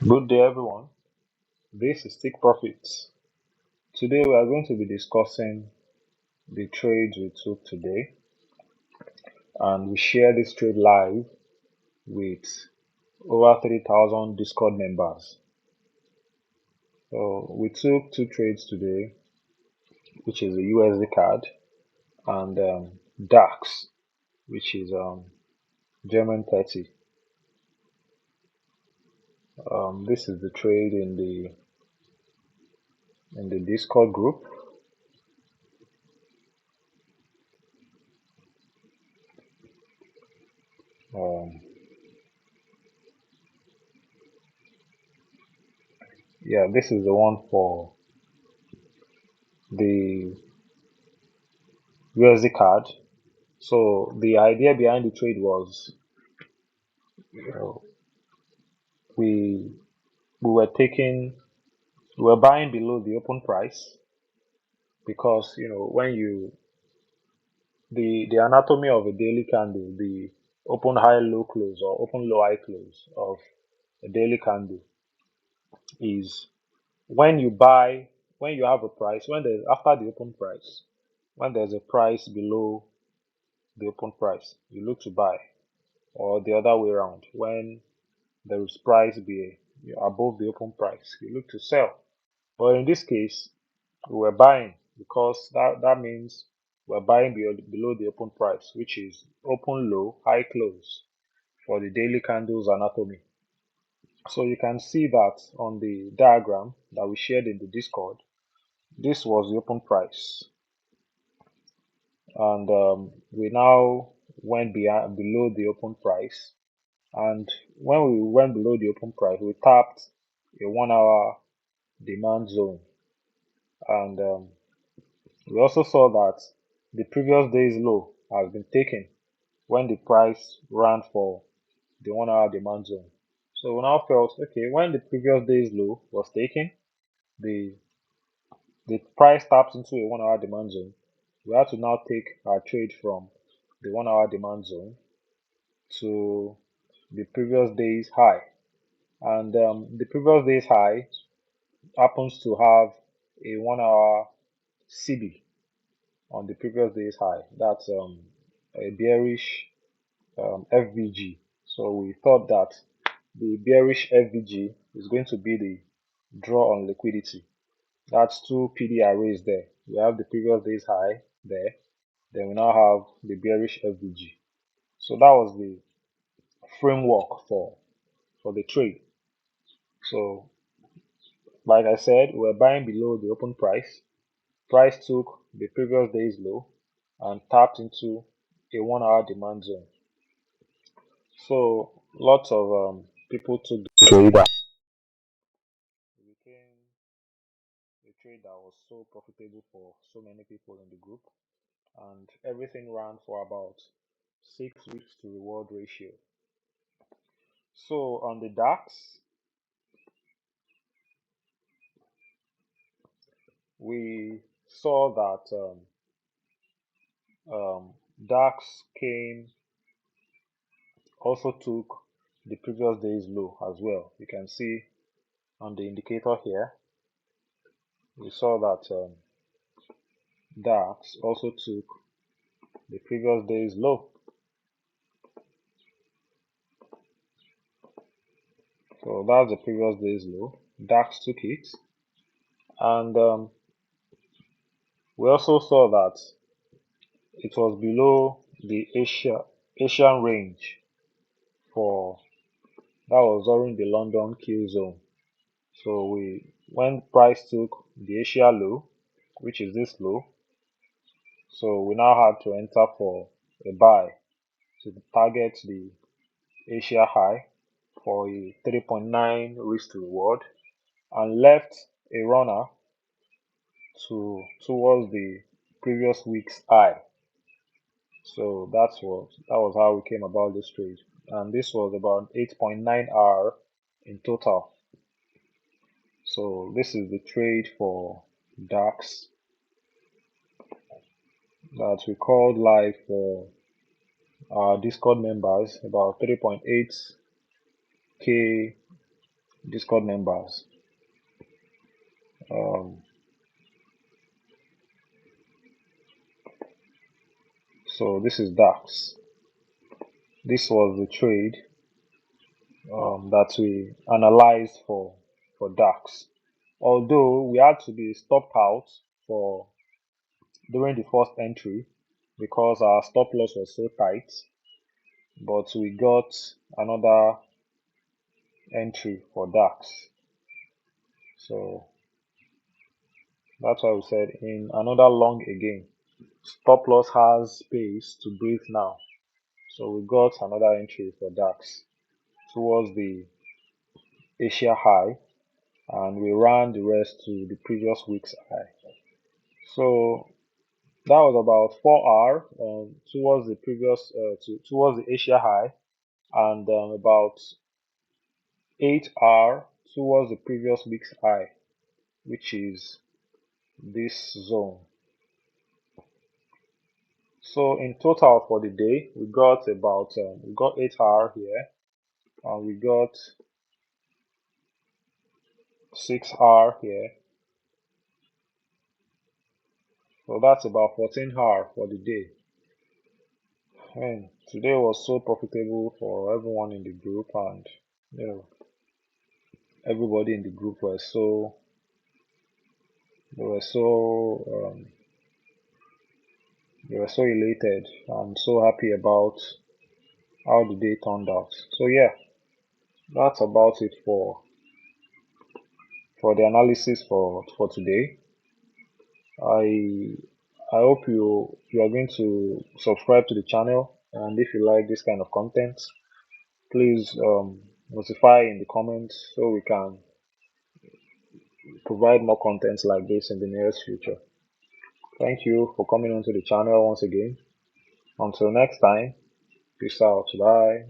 Good day, everyone. This is Stick Profits. Today, we are going to be discussing the trades we took today, and we share this trade live with over 3,000 Discord members. So, we took two trades today, which is the USD card and DAX, which is German 30. This is the trade in the Discord group. Yeah, this is the one for the USD card. So the idea behind the trade was, we were buying below the open price, because when you the anatomy of a daily candle, the open high low close or open low high close of a daily candle is, when you have a price, when there's after the open price, when there's a price below the open price, you look to buy, or the other way around, when there is price above the open price, you look to sell. But in this case, we were buying, because that means we're buying below the open price, which is open low high close for the daily candles anatomy. So you can see that on the diagram that we shared in the Discord, this was the open price, and we now went below the open price. And when we went below the open price, we tapped a 1 hour demand zone, and we also saw that the previous day's low has been taken when the price ran for the 1 hour demand zone. So we now felt, okay, when the previous day's low was taken, the price tapped into a 1 hour demand zone, we had to now take our trade from the 1 hour demand zone to the previous day's high. And the previous day's high happens to have a 1 hour CB on the previous day's high. That's a bearish FVG. So we thought that the bearish FVG is going to be the draw on liquidity. That's two PD arrays there. We have the previous day's high there, then we now have the bearish FVG. So that was the framework for the trade. So like I said, we're buying below the open price. Price took the previous day's low and tapped into a 1 hour demand zone. So lots of people took the trade. It became a trade that was so profitable for so many people in the group, and everything ran for about 6 weeks to reward ratio. So on the DAX, we saw that DAX also took the previous day's low as well. You can see on the indicator here, we saw that DAX also took the previous day's low. So that's the previous day's low. DAX took it, and we also saw that it was below the Asian range that was during the London kill zone. So when price took the Asia low, which is this low, so we now had to enter for a buy to target the Asia high for a 3.9 risk to reward, and left a runner towards the previous week's high. So that was how we came about this trade, and this was about 8.9 hour in total. So this is the trade for DAX that we called live for our Discord members, about 3.8k Discord members. So this is DAX. This was the trade that we analyzed for DAX. Although we had to be stopped out for during the first entry because our stop loss was so tight, but we got another entry for DAX. So that's why we said in another long again, stop loss has space to breathe now. So we got another entry for DAX towards the Asia high, and we ran the rest to the previous week's high. So that was about 4 hours towards the previous towards the Asia high, and about 8 hours towards the previous week's high, which is this zone. So in total for the day, we got about we got 8 hours here, and we got 6 hours here. So that's about 14 hours for the day. And today was so profitable for everyone in the group, and you know everybody in the group were so they were so they were so elated and so happy about how the day turned out. So yeah, that's about it for the analysis for today. I I hope you are going to subscribe to the channel, and if you like this kind of content, please notify in the comments so we can provide more content like this in the nearest future. Thank you for coming onto the channel once again. Until next time, peace out. Bye.